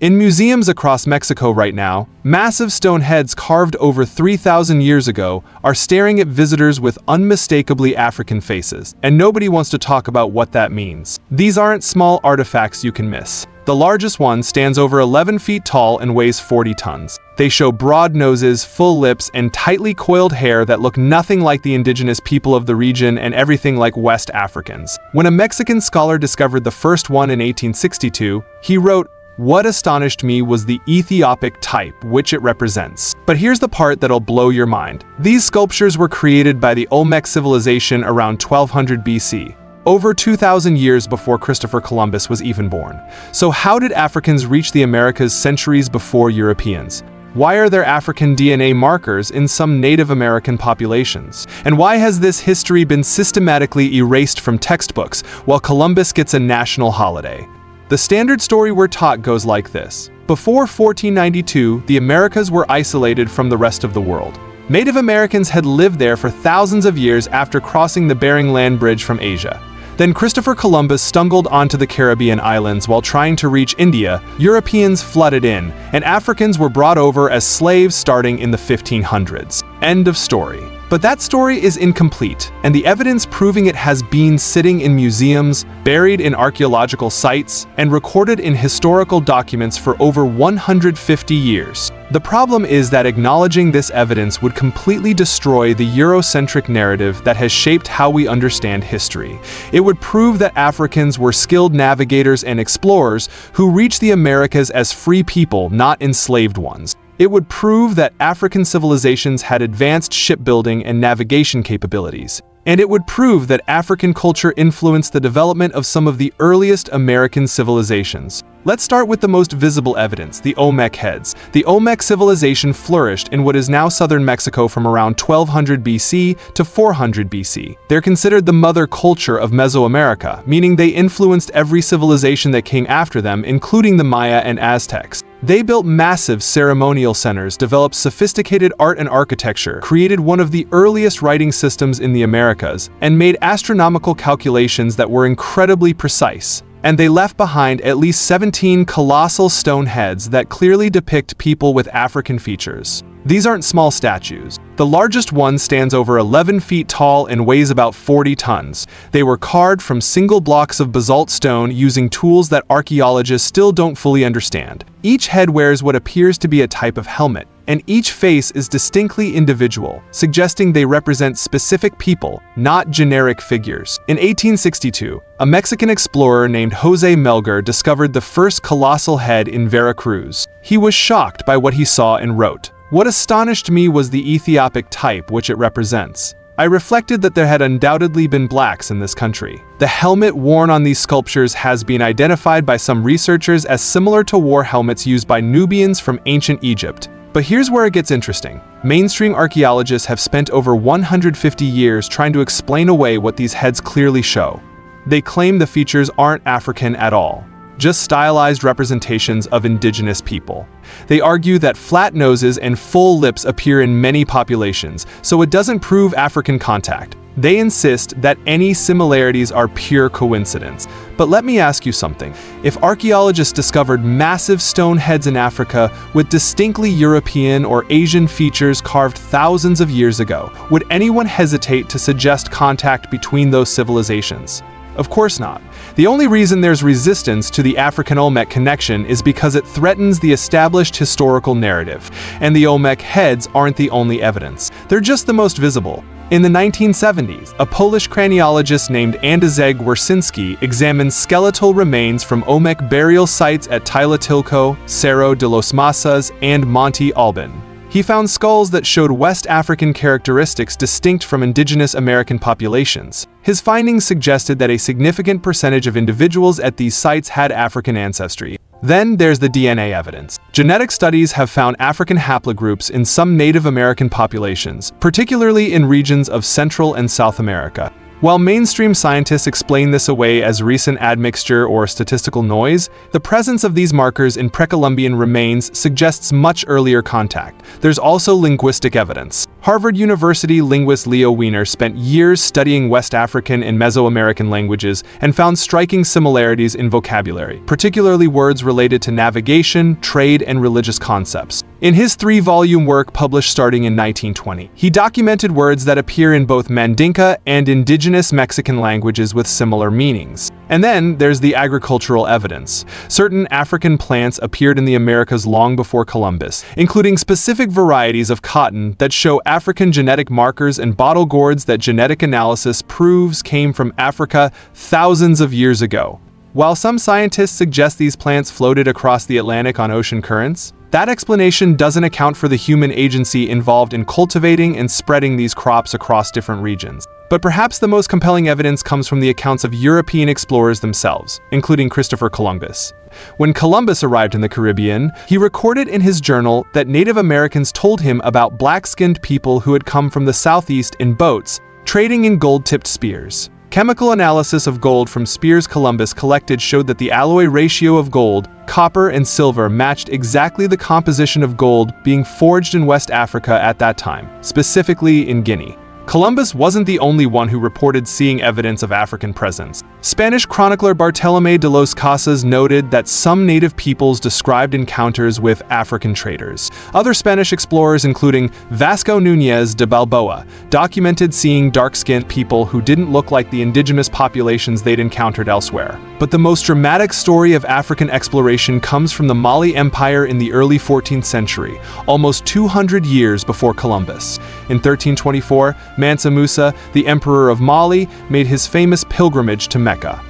In museums across Mexico right now, massive stone heads carved over 3,000 years ago are staring at visitors with unmistakably African faces, and nobody wants to talk about what that means. These aren't small artifacts you can miss. The largest one stands over 11 feet tall and weighs 40 tons. They show broad noses, full lips, and tightly coiled hair that look nothing like the indigenous people of the region and everything like West Africans. When a Mexican scholar discovered the first one in 1862, he wrote, "What astonished me was the Ethiopic type, which it represents." But here's the part that'll blow your mind. These sculptures were created by the Olmec civilization around 1200 BC. Over 2,000 years before Christopher Columbus was even born. So how did Africans reach the Americas centuries before Europeans? Why are there African DNA markers in some Native American populations? And why has this history been systematically erased from textbooks while Columbus gets a national holiday? The standard story we're taught goes like this. Before 1492, the Americas were isolated from the rest of the world. Native Americans had lived there for thousands of years after crossing the Bering Land Bridge from Asia. Then Christopher Columbus stumbled onto the Caribbean islands while trying to reach India. Europeans flooded in, and Africans were brought over as slaves starting in the 1500s. End of story. But that story is incomplete, and the evidence proving it has been sitting in museums, buried in archaeological sites, and recorded in historical documents for over 150 years. The problem is that acknowledging this evidence would completely destroy the Eurocentric narrative that has shaped how we understand history. It would prove that Africans were skilled navigators and explorers who reached the Americas as free people, not enslaved ones. It would prove that African civilizations had advanced shipbuilding and navigation capabilities. And it would prove that African culture influenced the development of some of the earliest American civilizations. Let's start with the most visible evidence, the Olmec heads. The Olmec civilization flourished in what is now southern Mexico from around 1200 BC to 400 BC. They're considered the mother culture of Mesoamerica, meaning they influenced every civilization that came after them, including the Maya and Aztecs. They built massive ceremonial centers, developed sophisticated art and architecture, created one of the earliest writing systems in the Americas, and made astronomical calculations that were incredibly precise. And they left behind at least 17 colossal stone heads that clearly depict people with African features. These aren't small statues. The largest one stands over 11 feet tall and weighs about 40 tons. They were carved from single blocks of basalt stone using tools that archaeologists still don't fully understand. Each head wears what appears to be a type of helmet, and each face is distinctly individual, suggesting they represent specific people, not generic figures. In 1862, a Mexican explorer named Jose Melgar discovered the first colossal head in Veracruz. He was shocked by what he saw and wrote, "What astonished me was the Ethiopic type which it represents. I reflected that there had undoubtedly been blacks in this country. The helmet worn on these sculptures has been identified by some researchers as similar to war helmets used by Nubians from ancient Egypt." But here's where it gets interesting. Mainstream archaeologists have spent over 150 years trying to explain away what these heads clearly show. They claim the features aren't African at all, just stylized representations of indigenous people. They argue that flat noses and full lips appear in many populations, so it doesn't prove African contact. They insist that any similarities are pure coincidence. But let me ask you something. If archaeologists discovered massive stone heads in Africa with distinctly European or Asian features carved thousands of years ago, would anyone hesitate to suggest contact between those civilizations? Of course not. The only reason there's resistance to the African Olmec connection is because it threatens the established historical narrative, and the Olmec heads aren't the only evidence. They're just the most visible. In the 1970s, a Polish craniologist named Andrzej Wersinski examined skeletal remains from Olmec burial sites at Tyle Tylko, Cerro de los Masas, and Monte Alban. He found skulls that showed West African characteristics distinct from indigenous American populations. His findings suggested that a significant percentage of individuals at these sites had African ancestry. Then there's the DNA evidence. Genetic studies have found African haplogroups in some Native American populations, particularly in regions of Central and South America. While mainstream scientists explain this away as recent admixture or statistical noise, the presence of these markers in Precolumbian remains suggests much earlier contact. There's also linguistic evidence. Harvard University linguist Leo Wiener spent years studying West African and Mesoamerican languages and found striking similarities in vocabulary, particularly words related to navigation, trade, and religious concepts. In his 3-volume work published starting in 1920, he documented words that appear in both Mandinka and indigenous Mexican languages with similar meanings. And then there's the agricultural evidence. Certain African plants appeared in the Americas long before Columbus, including specific varieties of cotton that show African genetic markers and bottle gourds that genetic analysis proves came from Africa thousands of years ago. While some scientists suggest these plants floated across the Atlantic on ocean currents, that explanation doesn't account for the human agency involved in cultivating and spreading these crops across different regions. But perhaps the most compelling evidence comes from the accounts of European explorers themselves, including Christopher Columbus. When Columbus arrived in the Caribbean, he recorded in his journal that Native Americans told him about black-skinned people who had come from the southeast in boats, trading in gold-tipped spears. Chemical analysis of gold from spears Columbus collected showed that the alloy ratio of gold, copper, and silver matched exactly the composition of gold being forged in West Africa at that time, specifically in Guinea. Columbus wasn't the only one who reported seeing evidence of African presence. Spanish chronicler Bartolomé de los Casas noted that some native peoples described encounters with African traders. Other Spanish explorers, including Vasco Núñez de Balboa, documented seeing dark-skinned people who didn't look like the indigenous populations they'd encountered elsewhere. But the most dramatic story of African exploration comes from the Mali Empire in the early 14th century, almost 200 years before Columbus. In 1324, Mansa Musa, the emperor of Mali, made his famous pilgrimage to Mecca.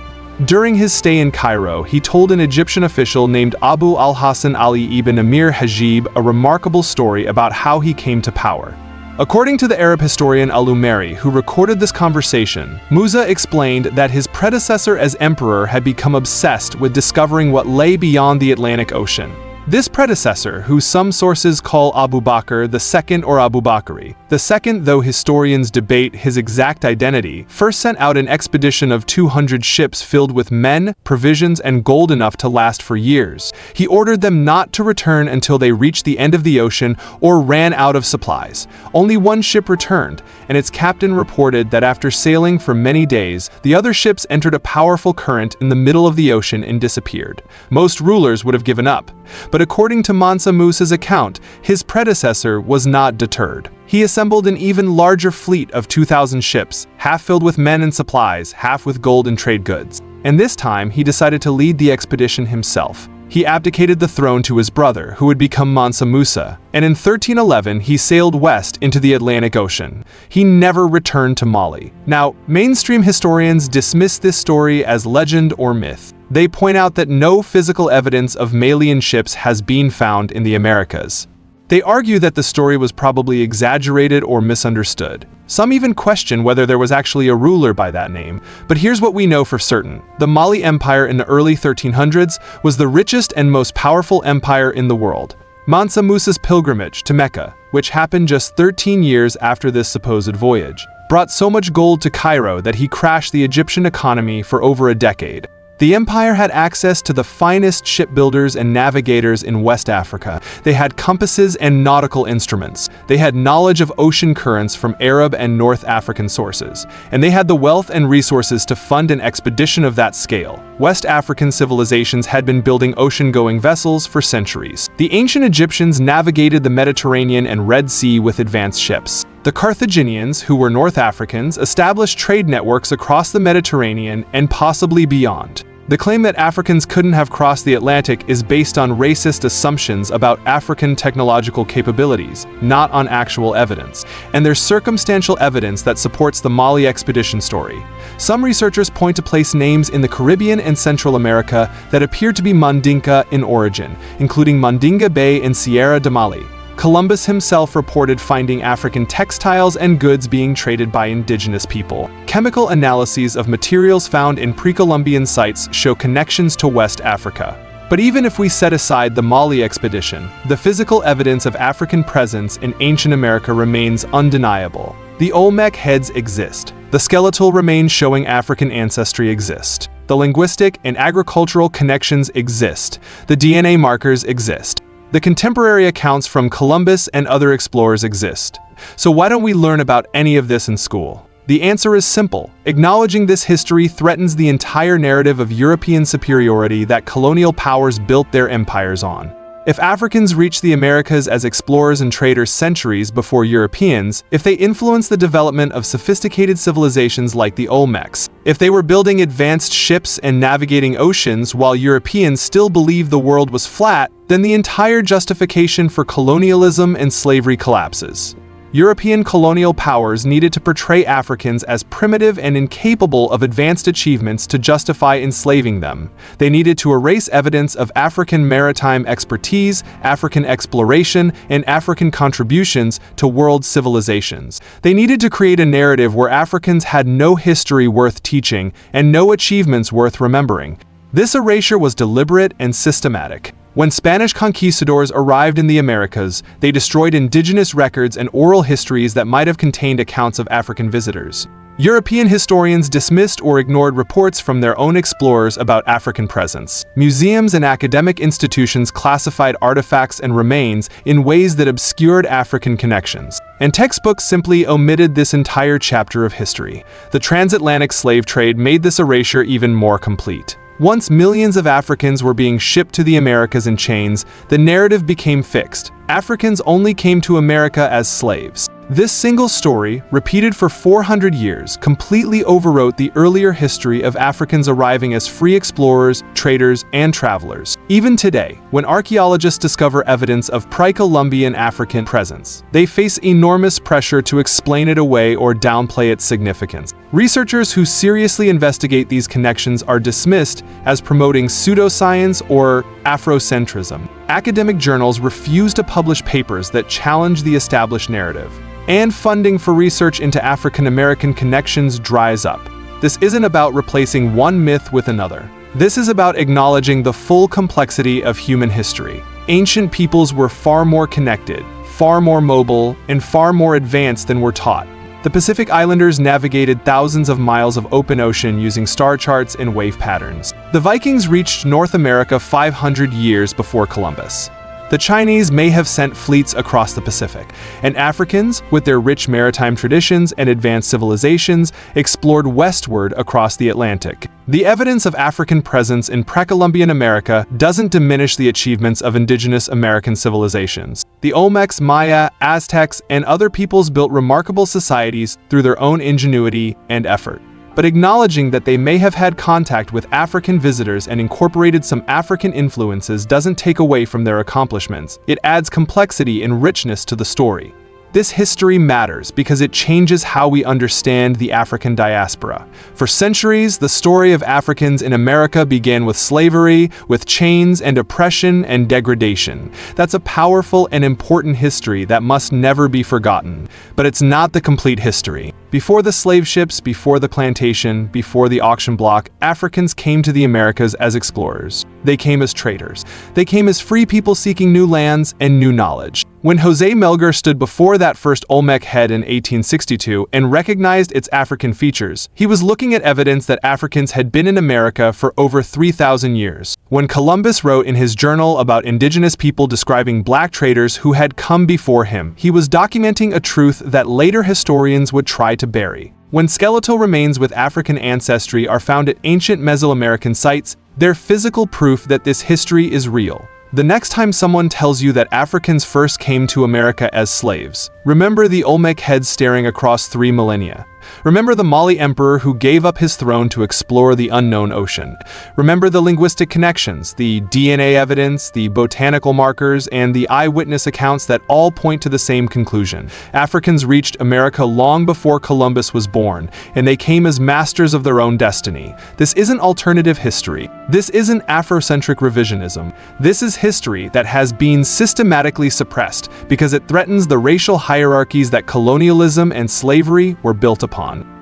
During his stay in Cairo, he told an Egyptian official named Abu al-Hasan Ali ibn Amir Hajib a remarkable story about how he came to power. According to the Arab historian al-Umari, who recorded this conversation, Musa explained that his predecessor as emperor had become obsessed with discovering what lay beyond the Atlantic Ocean. This predecessor, who some sources call Abu Bakr II or Abu Bakri II, though historians debate his exact identity, first sent out an expedition of 200 ships filled with men, provisions, and gold enough to last for years. He ordered them not to return until they reached the end of the ocean or ran out of supplies. Only one ship returned, and its captain reported that after sailing for many days, the other ships entered a powerful current in the middle of the ocean and disappeared. Most rulers would have given up. But according to Mansa Musa's account, his predecessor was not deterred. He assembled an even larger fleet of 2,000 ships, half filled with men and supplies, half with gold and trade goods. And this time, he decided to lead the expedition himself. He abdicated the throne to his brother, who would become Mansa Musa, and in 1311 he sailed west into the Atlantic Ocean. He never returned to Mali. Now, mainstream historians dismiss this story as legend or myth. They point out that no physical evidence of Malian ships has been found in the Americas. They argue that the story was probably exaggerated or misunderstood. Some even question whether there was actually a ruler by that name. But here's what we know for certain. The Mali Empire in the early 1300s was the richest and most powerful empire in the world. Mansa Musa's pilgrimage to Mecca, which happened just 13 years after this supposed voyage, brought so much gold to Cairo that he crashed the Egyptian economy for over a decade. The empire had access to the finest shipbuilders and navigators in West Africa. They had compasses and nautical instruments. They had knowledge of ocean currents from Arab and North African sources. And they had the wealth and resources to fund an expedition of that scale. West African civilizations had been building ocean-going vessels for centuries. The ancient Egyptians navigated the Mediterranean and Red Sea with advanced ships. The Carthaginians, who were North Africans, established trade networks across the Mediterranean and possibly beyond. The claim that Africans couldn't have crossed the Atlantic is based on racist assumptions about African technological capabilities, not on actual evidence. And there's circumstantial evidence that supports the Mali expedition story. Some researchers point to place names in the Caribbean and Central America that appear to be Mandinka in origin, including Mandinga Bay in Sierra de Mali. Columbus himself reported finding African textiles and goods being traded by indigenous people. Chemical analyses of materials found in pre-Columbian sites show connections to West Africa. But even if we set aside the Mali expedition, the physical evidence of African presence in ancient America remains undeniable. The Olmec heads exist. The skeletal remains showing African ancestry exist. The linguistic and agricultural connections exist. The DNA markers exist. The contemporary accounts from Columbus and other explorers exist. So why don't we learn about any of this in school? The answer is simple. Acknowledging this history threatens the entire narrative of European superiority that colonial powers built their empires on. If Africans reached the Americas as explorers and traders centuries before Europeans, if they influenced the development of sophisticated civilizations like the Olmecs, if they were building advanced ships and navigating oceans while Europeans still believed the world was flat, then the entire justification for colonialism and slavery collapses. European colonial powers needed to portray Africans as primitive and incapable of advanced achievements to justify enslaving them. They needed to erase evidence of African maritime expertise, African exploration, and African contributions to world civilizations. They needed to create a narrative where Africans had no history worth teaching and no achievements worth remembering. This erasure was deliberate and systematic. When Spanish conquistadors arrived in the Americas, they destroyed indigenous records and oral histories that might have contained accounts of African visitors. European historians dismissed or ignored reports from their own explorers about African presence. Museums and academic institutions classified artifacts and remains in ways that obscured African connections. And textbooks simply omitted this entire chapter of history. The transatlantic slave trade made this erasure even more complete. Once millions of Africans were being shipped to the Americas in chains, the narrative became fixed. Africans only came to America as slaves. This single story, repeated for 400 years, completely overwrote the earlier history of Africans arriving as free explorers, traders, and travelers. Even today, when archaeologists discover evidence of pre-Columbian African presence, they face enormous pressure to explain it away or downplay its significance. Researchers who seriously investigate these connections are dismissed as promoting pseudoscience or Afrocentrism. Academic journals refuse to publish papers that challenge the established narrative. And funding for research into African American connections dries up. This isn't about replacing one myth with another. This is about acknowledging the full complexity of human history. Ancient peoples were far more connected, far more mobile, and far more advanced than we're taught. The Pacific Islanders navigated thousands of miles of open ocean using star charts and wave patterns. The Vikings reached North America 500 years before Columbus. The Chinese may have sent fleets across the Pacific, and Africans, with their rich maritime traditions and advanced civilizations, explored westward across the Atlantic. The evidence of African presence in pre-Columbian America doesn't diminish the achievements of indigenous American civilizations. The Olmecs, Maya, Aztecs, and other peoples built remarkable societies through their own ingenuity and effort. But acknowledging that they may have had contact with African visitors and incorporated some African influences doesn't take away from their accomplishments. It adds complexity and richness to the story. This history matters because it changes how we understand the African diaspora. For centuries, the story of Africans in America began with slavery, with chains and oppression and degradation. That's a powerful and important history that must never be forgotten. But it's not the complete history. Before the slave ships, before the plantation, before the auction block, Africans came to the Americas as explorers. They came as traders. They came as free people seeking new lands and new knowledge. When José Melgar stood before that first Olmec head in 1862 and recognized its African features, he was looking at evidence that Africans had been in America for over 3,000 years. When Columbus wrote in his journal about indigenous people describing black traders who had come before him, he was documenting a truth that later historians would try to bury. When skeletal remains with African ancestry are found at ancient Mesoamerican sites, they're physical proof that this history is real. The next time someone tells you that Africans first came to America as slaves, remember the Olmec heads staring across 3 millennia. Remember the Mali emperor who gave up his throne to explore the unknown ocean. Remember the linguistic connections, the DNA evidence, the botanical markers, and the eyewitness accounts that all point to the same conclusion. Africans reached America long before Columbus was born, and they came as masters of their own destiny. This isn't alternative history. This isn't Afrocentric revisionism. This is history that has been systematically suppressed because it threatens the racial hierarchies that colonialism and slavery were built upon.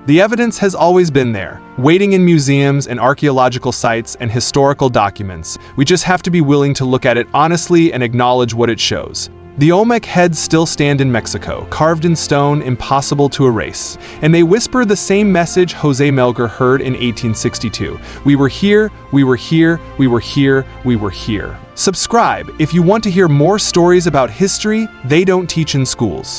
The evidence has always been there, waiting in museums and archaeological sites and historical documents. We just have to be willing to look at it honestly and acknowledge what it shows. The Olmec heads still stand in Mexico, carved in stone, impossible to erase. And they whisper the same message Jose Melgar heard in 1862. We were here, we were here, we were here, we were here. Subscribe if you want to hear more stories about history they don't teach in schools.